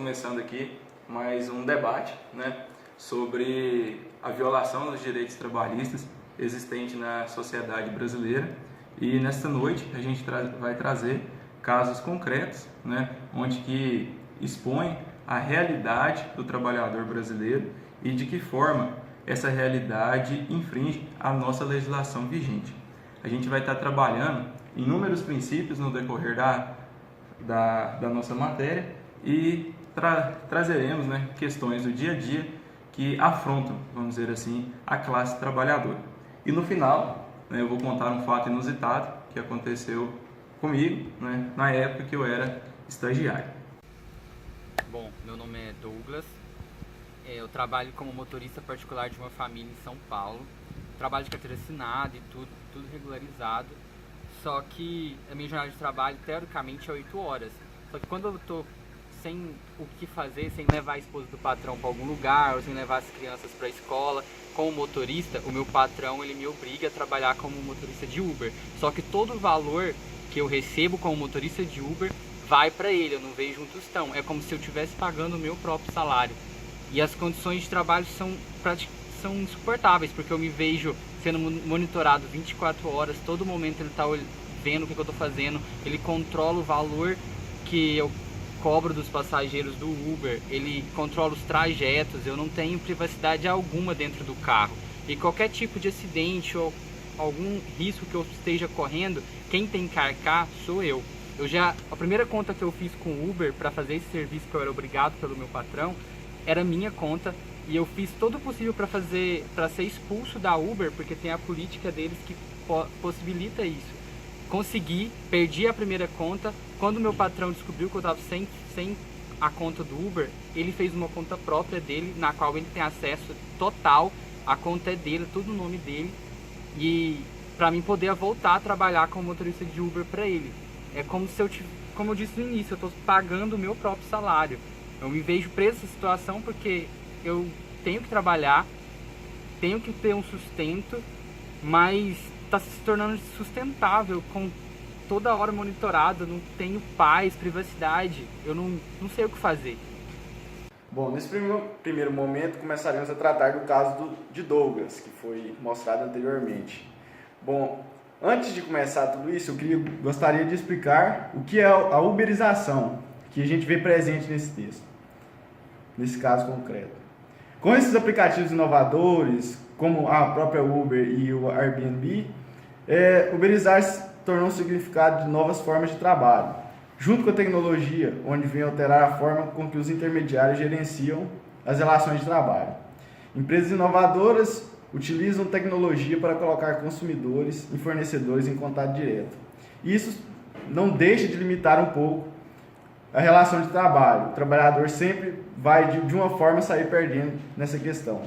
começando aqui mais um debate, né, sobre a violação dos direitos trabalhistas existente na sociedade brasileira. E nesta noite a gente vai trazer casos concretos, né, onde que expõe a realidade do trabalhador brasileiro e de que forma essa realidade infringe a nossa legislação vigente. A gente vai estar trabalhando inúmeros princípios no decorrer da nossa matéria e trazeremos, né, questões do dia a dia que afrontam, vamos dizer assim, a classe trabalhadora. E no final, né, eu vou contar um fato inusitado que aconteceu comigo, né, na época que eu era estagiário. Bom, meu nome é Douglas, eu trabalho como motorista particular de uma família em São Paulo, trabalho de carteira assinada e tudo regularizado, só que a minha jornada de trabalho teoricamente é 8 horas, só que quando eu estou sem o que fazer, sem levar a esposa do patrão para algum lugar, ou sem levar as crianças para a escola, como motorista, o meu patrão ele me obriga a trabalhar como motorista de Uber, só que todo o valor que eu recebo como motorista de Uber vai para ele, eu não vejo um tostão, é como se eu estivesse pagando o meu próprio salário. E as condições de trabalho são insuportáveis, porque eu me vejo sendo monitorado 24 horas, todo momento ele está vendo o que eu estou fazendo, ele controla o valor que eu cobro dos passageiros do Uber, ele controla os trajetos, eu não tenho privacidade alguma dentro do carro. E qualquer tipo de acidente ou algum risco que eu esteja correndo, quem tem que arcar sou eu. A primeira conta que eu fiz com o Uber para fazer esse serviço que eu era obrigado pelo meu patrão, era minha conta, e eu fiz todo o possível para ser expulso da Uber, porque tem a política deles que possibilita isso. Consegui, perdi a primeira conta. Quando meu patrão descobriu que eu estava sem a conta do Uber, ele fez uma conta própria dele, na qual ele tem acesso total, a conta é dele, tudo no nome dele, e para mim poder voltar a trabalhar como motorista de Uber para ele. É como se como eu disse no início, eu estou pagando o meu próprio salário. Eu me vejo preso nessa situação porque eu tenho que trabalhar, tenho que ter um sustento, mas está se tornando sustentável, com toda hora monitorado, não tenho paz, privacidade, eu não sei o que fazer. Bom, nesse primeiro momento começaremos a tratar do caso de Douglas, que foi mostrado anteriormente. Bom, antes de começar tudo isso, eu gostaria de explicar o que é a uberização, que a gente vê presente nesse texto, nesse caso concreto. Com esses aplicativos inovadores, como a própria Uber e o Airbnb, uberizar se tornou um significado de novas formas de trabalho, junto com a tecnologia, onde vem alterar a forma com que os intermediários gerenciam as relações de trabalho. Empresas inovadoras utilizam tecnologia para colocar consumidores e fornecedores em contato direto. Isso não deixa de limitar um pouco a relação de trabalho. O trabalhador sempre vai, de uma forma, sair perdendo nessa questão.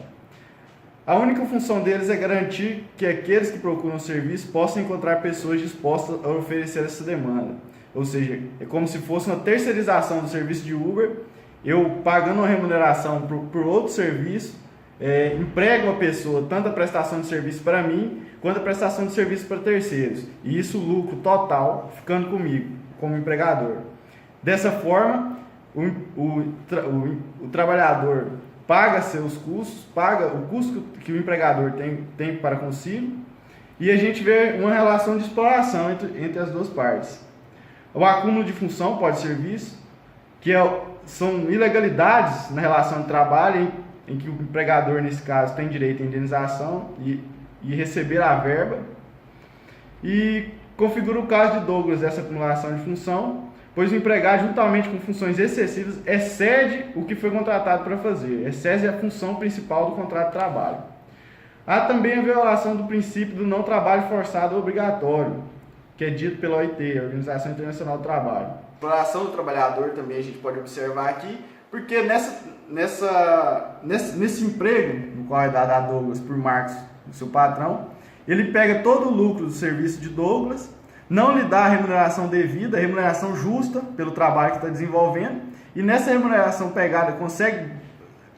A única função deles é garantir que aqueles que procuram o serviço possam encontrar pessoas dispostas a oferecer essa demanda. Ou seja, é como se fosse uma terceirização do serviço de Uber, eu pagando uma remuneração por outro serviço, emprego a pessoa, tanto a prestação de serviço para mim, quanto a prestação de serviço para terceiros. E isso, lucro total, ficando comigo, como empregador. Dessa forma, o trabalhador paga seus custos, paga o custo que o empregador tem para consigo, e a gente vê uma relação de exploração entre as duas partes. O acúmulo de função pode ser visto, são ilegalidades na relação de trabalho em que o empregador, nesse caso, tem direito à indenização e receber a verba, e configura o caso de Douglas dessa acumulação de função, pois o empregado, juntamente com funções excessivas, excede o que foi contratado para fazer, excede a função principal do contrato de trabalho. Há também a violação do princípio do não trabalho forçado obrigatório, que é dito pela OIT, a Organização Internacional do Trabalho. A exploração do trabalhador também a gente pode observar aqui, porque nesse emprego, no qual é dado a Douglas por Marcos, o seu patrão, ele pega todo o lucro do serviço de Douglas, não lhe dá a remuneração devida, a remuneração justa pelo trabalho que está desenvolvendo, e nessa remuneração pegada consegue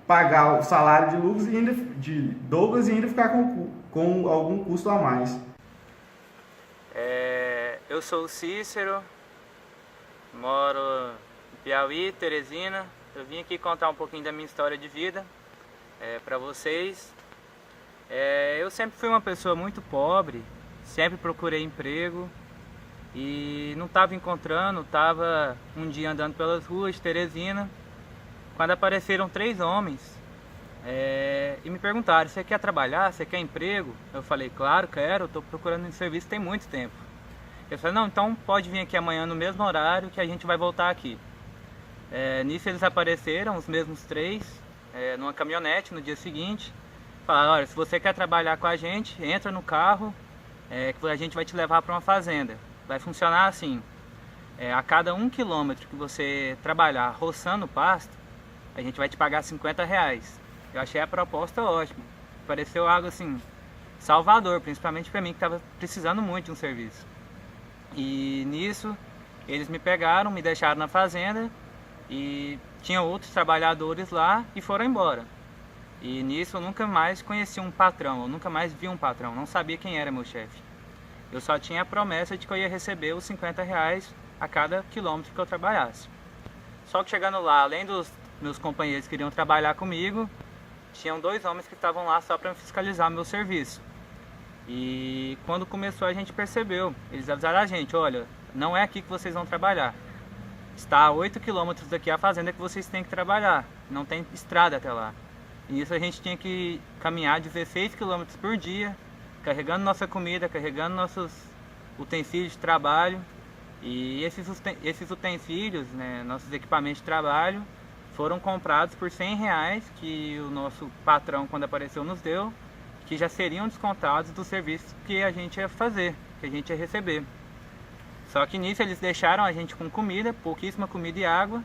pagar o salário de lucros de Douglas e ainda ficar com algum custo a mais. Eu sou o Cícero, moro em Piauí, Teresina, eu vim aqui contar um pouquinho da minha história de vida para vocês. Eu sempre fui uma pessoa muito pobre, sempre procurei emprego e não estava encontrando. Estava um dia andando pelas ruas de Teresina, quando apareceram 3 homens e me perguntaram: você quer trabalhar? Você quer emprego? Eu falei: claro, quero, estou procurando um serviço tem muito tempo. Eu falei: não, então pode vir aqui amanhã no mesmo horário que a gente vai voltar aqui. Nisso eles apareceram, os mesmos 3, numa caminhonete no dia seguinte. Falaram: olha, se você quer trabalhar com a gente, entra no carro que a gente vai te levar para uma fazenda. Vai funcionar assim: a cada 1 quilômetro que você trabalhar roçando o pasto, a gente vai te pagar R$50. Eu achei a proposta ótima, pareceu algo assim, salvador, principalmente para mim que estava precisando muito de um serviço. E nisso eles me pegaram, me deixaram na fazenda e tinha outros trabalhadores lá e foram embora. E nisso eu nunca mais conheci um patrão, eu nunca mais vi um patrão, não sabia quem era meu chefe. Eu só tinha a promessa de que eu ia receber os R$50 a cada quilômetro que eu trabalhasse. Só que chegando lá, além dos meus companheiros que iriam trabalhar comigo, tinham 2 homens que estavam lá só para fiscalizar meu serviço. E quando começou a gente percebeu, eles avisaram a gente: olha, não é aqui que vocês vão trabalhar. Está a 8 quilômetros daqui a fazenda que vocês têm que trabalhar, não tem estrada até lá. E isso a gente tinha que caminhar 16 quilômetros por dia, carregando nossa comida, carregando nossos utensílios de trabalho. E esses utensílios, né, nossos equipamentos de trabalho, foram comprados por R$100 que o nosso patrão, quando apareceu, nos deu, que já seriam descontados do serviço que a gente ia fazer, que a gente ia receber. Só que nisso eles deixaram a gente com comida, pouquíssima comida e água,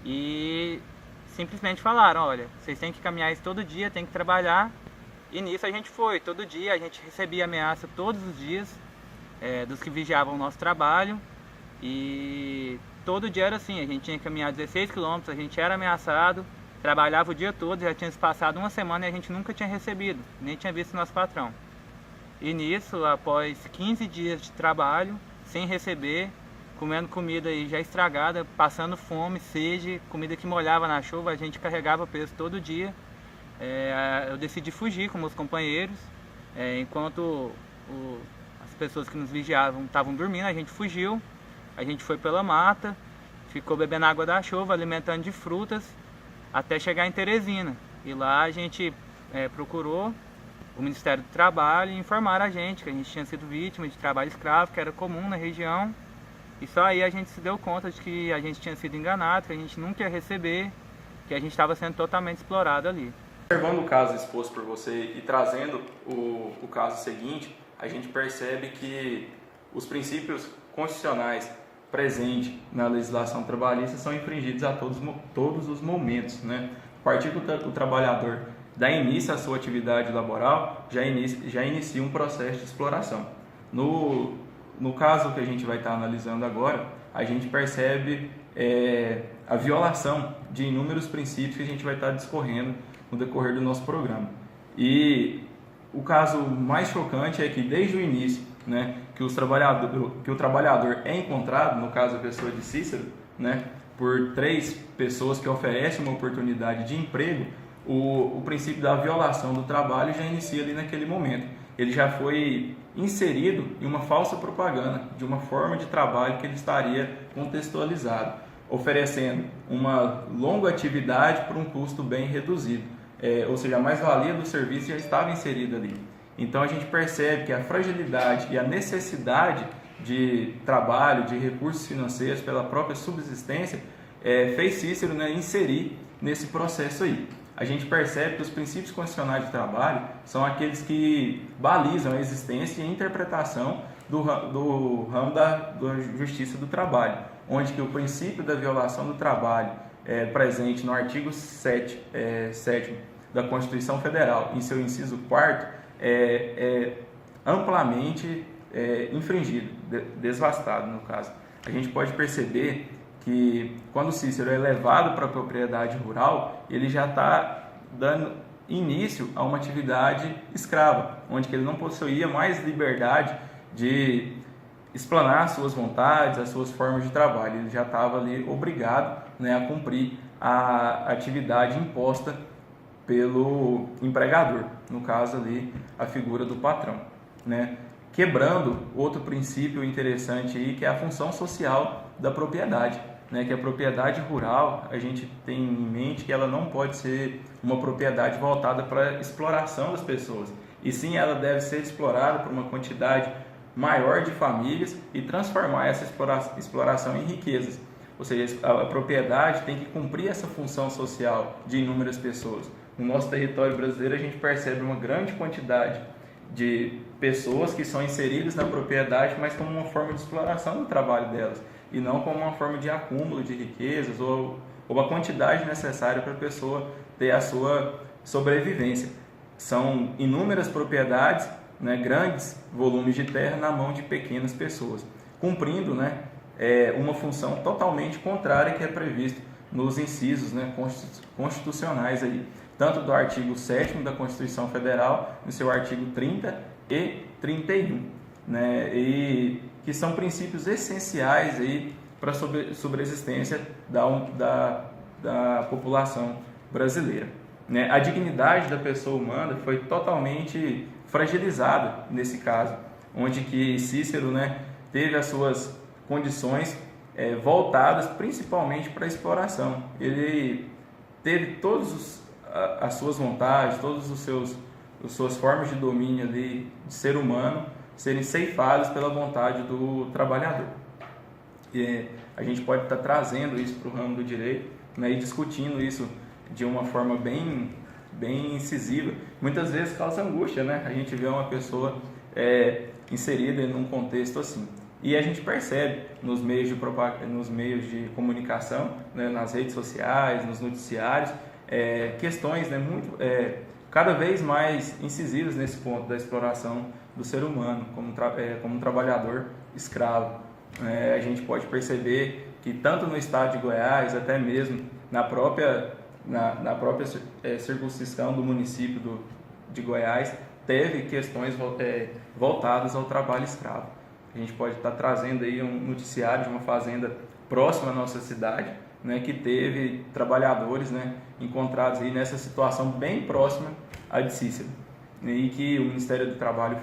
e simplesmente falaram: olha, vocês têm que caminhar isso todo dia, tem que trabalhar. E nisso a gente foi, todo dia, a gente recebia ameaça todos os dias dos que vigiavam o nosso trabalho. E todo dia era assim, a gente tinha que caminhar 16 quilômetros, a gente era ameaçado, trabalhava o dia todo, já tinha se passado uma semana e a gente nunca tinha recebido, nem tinha visto nosso patrão. E nisso, após 15 dias de trabalho, sem receber, comendo comida aí já estragada, passando fome, sede, comida que molhava na chuva, a gente carregava peso todo dia. Eu decidi fugir com meus companheiros, enquanto as pessoas que nos vigiavam estavam dormindo, a gente fugiu. A gente foi pela mata, ficou bebendo água da chuva, alimentando de frutas, até chegar em Teresina. E lá a gente procurou o Ministério do Trabalho e informaram a gente que a gente tinha sido vítima de trabalho escravo, que era comum na região. E só aí a gente se deu conta de que a gente tinha sido enganado, que a gente nunca ia receber, que a gente estava sendo totalmente explorado ali. Observando o caso exposto por você e trazendo o caso seguinte, a gente percebe que os princípios constitucionais presentes na legislação trabalhista são infringidos a todos os momentos, né? A partir que o trabalhador dá início à sua atividade laboral, já inicia um processo de exploração. No caso que a gente vai estar analisando agora, a gente percebe a violação de inúmeros princípios que a gente vai estar discorrendo no decorrer do nosso programa. E o caso mais chocante é que desde o início, né, que o trabalhador é encontrado, no caso a pessoa de Cícero, né, por 3 pessoas que oferecem uma oportunidade de emprego, o princípio da violação do trabalho já inicia ali naquele momento. Ele já foi inserido em uma falsa propaganda de uma forma de trabalho que ele estaria contextualizado, oferecendo uma longa atividade por um custo bem reduzido. Ou seja, a mais-valia do serviço já estava inserida ali. Então a gente percebe que a fragilidade e a necessidade de trabalho, de recursos financeiros pela própria subsistência, fez Cícero, né, inserir nesse processo aí. A gente percebe que os princípios constitucionais de trabalho são aqueles que balizam a existência e a interpretação do ramo da justiça do trabalho, onde que o princípio da violação do trabalho presente no artigo 7º da Constituição Federal, em seu inciso 4º, é amplamente infringido, desvastado no caso. A gente pode perceber que quando Cícero é levado para a propriedade rural, ele já está dando início a uma atividade escrava, onde que ele não possuía mais liberdade de explanar as suas vontades, as suas formas de trabalho. Ele já estava ali obrigado, né, a cumprir a atividade imposta pelo empregador, no caso ali a figura do patrão, né? Quebrando outro princípio interessante aí, que é a função social da propriedade, né? Que a propriedade rural, a gente tem em mente que ela não pode ser uma propriedade voltada para a exploração das pessoas, e sim ela deve ser explorada por uma quantidade maior de famílias e transformar essa exploração em riquezas. Ou seja, a propriedade tem que cumprir essa função social de inúmeras pessoas. No nosso território brasileiro, a gente percebe uma grande quantidade de pessoas que são inseridas na propriedade, mas como uma forma de exploração do trabalho delas, e não como uma forma de acúmulo de riquezas ou a quantidade necessária para a pessoa ter a sua sobrevivência. São inúmeras propriedades, né, grandes volumes de terra na mão de pequenas pessoas, cumprindo, né, uma função totalmente contrária que é previsto nos incisos, né, constitucionais aí, tanto do artigo 7º da Constituição Federal, no seu artigo 30 e 31, né, e que são princípios essenciais aí para a sobreexistência da população brasileira, né? A dignidade da pessoa humana foi totalmente fragilizada nesse caso, onde que Cícero, né, teve as suas condições voltadas principalmente para a exploração. Ele teve todas as suas vontades, todas as suas formas de domínio ali, de ser humano, serem ceifadas pela vontade do trabalhador. E a gente pode estar trazendo isso para o ramo do direito, né, e discutindo isso de uma forma bem incisiva. Muitas vezes causa angústia, né? A gente vê uma pessoa inserida em um contexto assim. E a gente percebe nos meios de comunicação, né, nas redes sociais, nos noticiários, questões, né, cada vez mais incisivas nesse ponto da exploração do ser humano como um trabalhador escravo. A gente pode perceber que tanto no estado de Goiás, até mesmo na própria circunscrição do município de Goiás, teve questões voltadas ao trabalho escravo. A gente pode estar trazendo aí um noticiário de uma fazenda próxima à nossa cidade, né, que teve trabalhadores, né, encontrados aí nessa situação bem próxima à de Cícero, e que o Ministério do Trabalho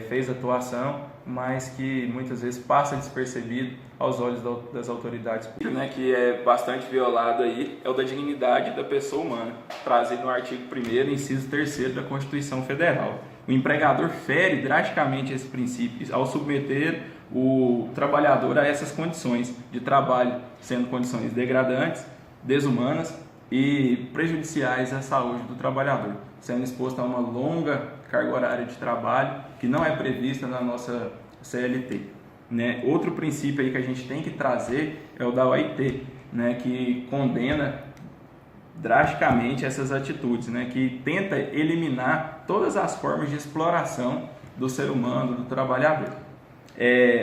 fez atuação, mas que muitas vezes passa despercebido aos olhos das autoridades públicas, né, que é bastante violado aí, é o da dignidade da pessoa humana, trazido no artigo 1º, inciso 3º da Constituição Federal. O empregador fere drasticamente esse princípio ao submeter o trabalhador a essas condições de trabalho, sendo condições degradantes, desumanas e prejudiciais à saúde do trabalhador, sendo exposto a uma longa carga horária de trabalho que não é prevista na nossa CLT, né? Outro princípio aí que a gente tem que trazer é o da OIT, né, que condena drasticamente essas atitudes, né, que tenta eliminar todas as formas de exploração do ser humano, do trabalhador.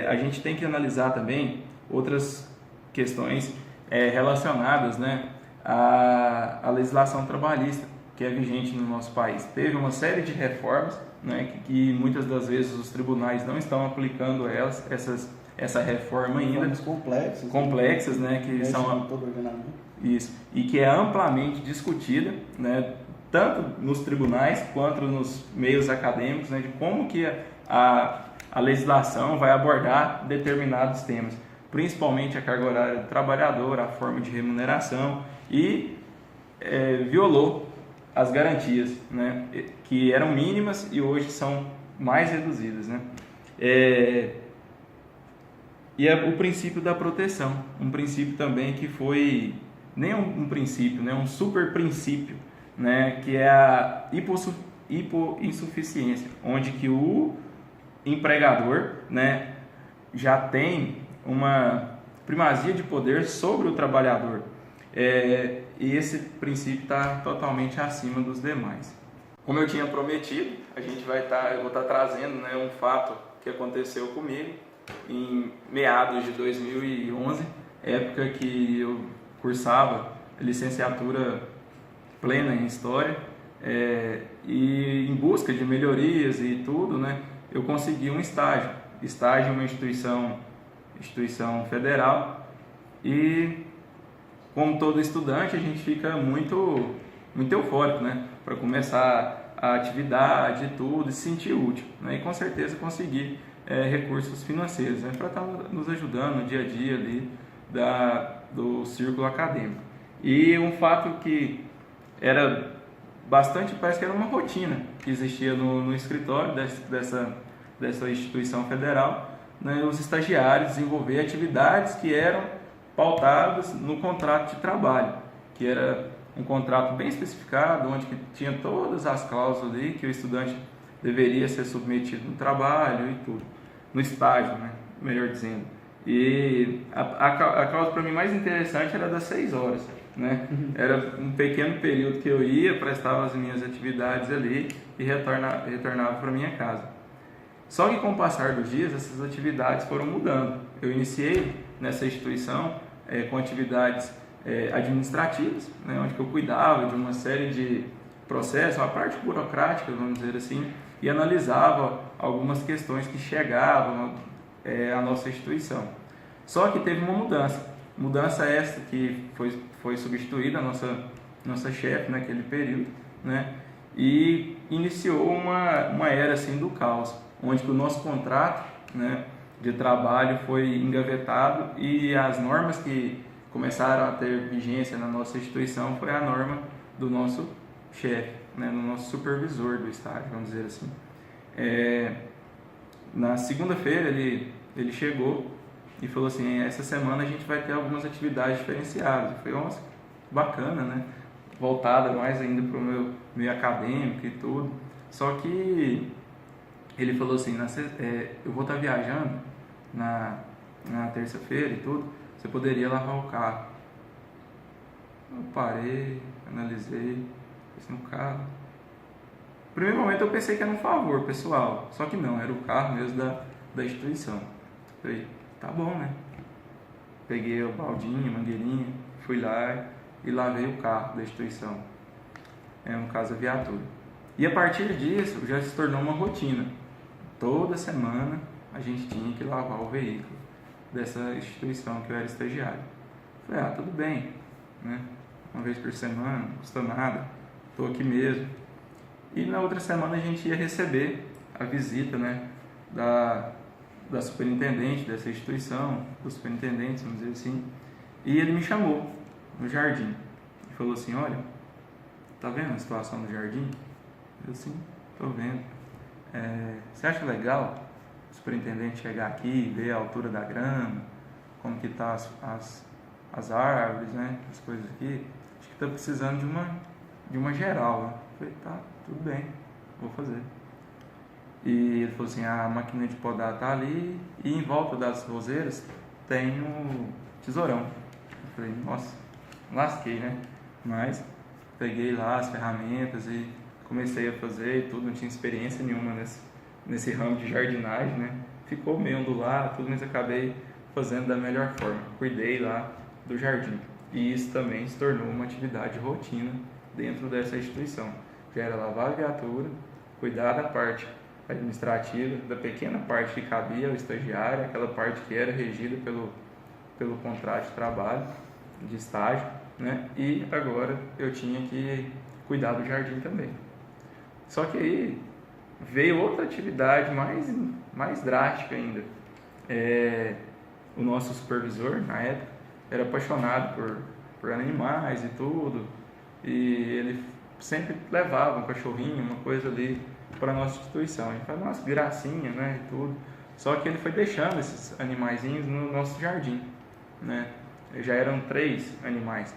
A gente tem que analisar também outras questões relacionadas, né, à legislação trabalhista que é vigente no nosso país. Teve uma série de reformas, né, que muitas das vezes os tribunais não estão aplicando essa reforma ainda. Reformas complexas, né, que são todo ordenamento. Isso, e que é amplamente discutida, né, tanto nos tribunais quanto nos meios acadêmicos, né, de como que a legislação vai abordar determinados temas, principalmente a carga horária do trabalhador, a forma de remuneração, e violou as garantias, né, que eram mínimas e hoje são mais reduzidas, né. E é o princípio da proteção, um princípio também que foi nem um princípio, né, um super princípio, né, que é a hipoinsuficiência, onde que o empregador, né, já tem uma primazia de poder sobre o trabalhador, e esse princípio está totalmente acima dos demais. Como eu tinha prometido, eu vou estar trazendo, né, um fato que aconteceu comigo em meados de 2011, época que eu cursava licenciatura plena em História, e em busca de melhorias e tudo, né, eu consegui um estágio em uma instituição federal, e como todo estudante, a gente fica muito eufórico, né? Para começar a atividade e tudo, e se sentir útil, né? E com certeza conseguir recursos financeiros, né? Para estar nos ajudando no dia a dia ali do círculo acadêmico. E um fato que era parece que era uma rotina que existia no escritório dessa instituição federal, né? Os estagiários desenvolver atividades que eram pautadas no contrato de trabalho, que era um contrato bem especificado, onde que tinha todas as cláusulas ali que o estudante deveria ser submetido no trabalho e tudo, no estágio, né? Melhor dizendo. E a cláusula para mim mais interessante era das 6 horas, né? Era um pequeno período que eu ia, prestava as minhas atividades ali e retornava para minha casa. Só que com o passar dos dias, essas atividades foram mudando. Eu iniciei nessa instituição com atividades administrativas, né, onde eu cuidava de uma série de processos, a parte burocrática, vamos dizer assim, e analisava algumas questões que chegavam à nossa instituição. Só que teve uma mudança essa que foi substituída a nossa chefe naquele período, né, e iniciou uma era assim do caos, onde o nosso contrato, né, de trabalho foi engavetado e as normas que começaram a ter vigência na nossa instituição foi a norma do nosso chefe, né, do nosso supervisor do estágio, vamos dizer assim. Na segunda-feira ele chegou e falou assim: essa semana a gente vai ter algumas atividades diferenciadas. Eu falei: nossa, bacana, né? Voltada mais ainda para o meu meio acadêmico e tudo. Só que ele falou assim: eu vou estar viajando na terça-feira e tudo, você poderia lavar o carro. Eu parei, analisei, pensei no carro. No primeiro momento eu pensei que era um favor pessoal, só que não, era o carro mesmo da instituição. Falei: tá bom, né? Peguei o baldinho, a mangueirinha, fui lá e lavei o carro da instituição, no caso a viatura. E a partir disso já se tornou uma rotina. Toda semana a gente tinha que lavar o veículo dessa instituição que eu era estagiário. Falei: tudo bem, né? Uma vez por semana, não custa nada, estou aqui mesmo. E na outra semana a gente ia receber a visita, né, da superintendente dessa instituição, dos superintendentes, vamos dizer assim. E ele me chamou no jardim e falou assim: olha, tá vendo a situação do jardim? Eu: sim, tô vendo. Você acha legal o superintendente chegar aqui e ver a altura da grama, como que tá as árvores, né, as coisas aqui? Acho que tá precisando de uma geral, né? Eu falei: tá, tudo bem, vou fazer. E ele falou assim: a máquina de podar tá ali e em volta das roseiras tem um tesourão. Eu falei: nossa, lasquei, né? Mas peguei lá as ferramentas e comecei a fazer e tudo, não tinha experiência nenhuma nesse ramo de jardinagem, né? Ficou meio ondulado, tudo, mas acabei fazendo da melhor forma. Cuidei lá do jardim. E isso também se tornou uma atividade rotina dentro dessa instituição. Já era lavar a viatura, cuidar da parte administrativa, da pequena parte que cabia ao estagiário, aquela parte que era regida pelo contrato de trabalho, de estágio, né? E agora eu tinha que cuidar do jardim também. Só que aí veio outra atividade mais drástica ainda. O nosso supervisor, na época, era apaixonado por animais e tudo, e ele sempre levava um cachorrinho, uma coisa ali para a nossa instituição. A gente fala: nossa, gracinha, né, e tudo. Só que ele foi deixando esses animaizinhos no nosso jardim, né? Já eram 3 animais.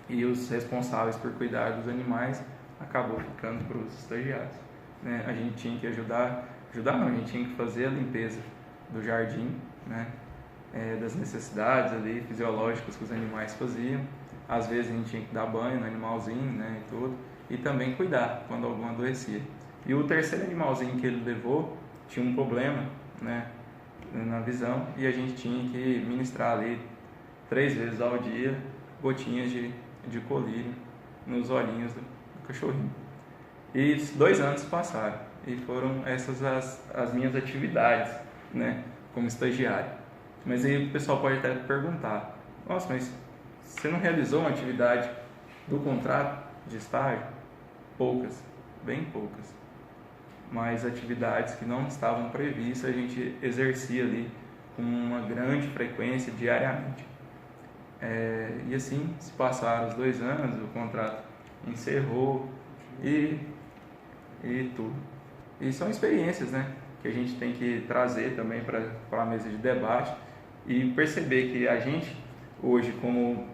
E os responsáveis por cuidar dos animais acabou ficando para os estagiários, né? A gente tinha que a gente tinha que fazer a limpeza do jardim, né? Das necessidades ali fisiológicas que os animais faziam. Às vezes a gente tinha que dar banho no animalzinho, né, e tudo, e também cuidar quando algum adoecia. E o terceiro animalzinho que ele levou tinha um problema, né, na visão, e a gente tinha que ministrar ali 3 vezes ao dia gotinhas de colírio nos olhinhos do cachorrinho. E 2 anos passaram e foram essas as minhas atividades, né, como estagiário. Mas aí o pessoal pode até perguntar: nossa, mas você não realizou uma atividade do contrato de estágio? Poucas, bem poucas. Mas atividades que não estavam previstas a gente exercia ali com uma grande frequência diariamente. E assim se passaram os 2 anos, o contrato encerrou e tudo. E são experiências, né, que a gente tem que trazer também para a mesa de debate e perceber que a gente hoje, como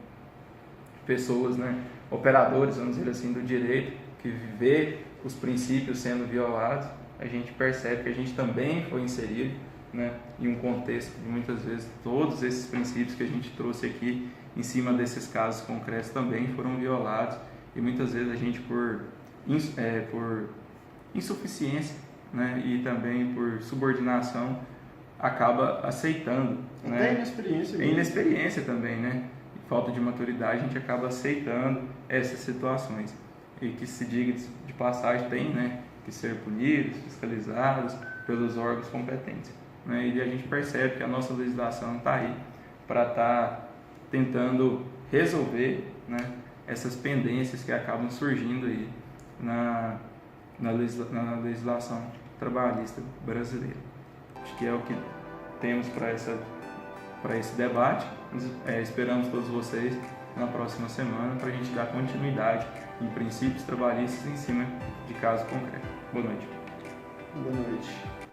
pessoas, né, operadores, vamos dizer assim, do direito, que vê os princípios sendo violados, a gente percebe que a gente também foi inserido, né, em um contexto de muitas vezes todos esses princípios que a gente trouxe aqui em cima desses casos concretos também foram violados, e muitas vezes a gente por insuficiência, né, e também por subordinação acaba aceitando, Até né, inexperiência mesmo. inexperiência também, né, falta de maturidade, a gente acaba aceitando essas situações, e que, se diga de passagem, tem, né, que ser punidos, fiscalizados pelos órgãos competentes, né? E a gente percebe que a nossa legislação está aí para estar tentando resolver, né, essas pendências que acabam surgindo aí na legislação trabalhista brasileira. Acho que é o que temos para esse debate. Esperamos todos vocês na próxima semana para a gente dar continuidade em princípios trabalhistas em cima de casos concretos. Boa noite. Boa noite.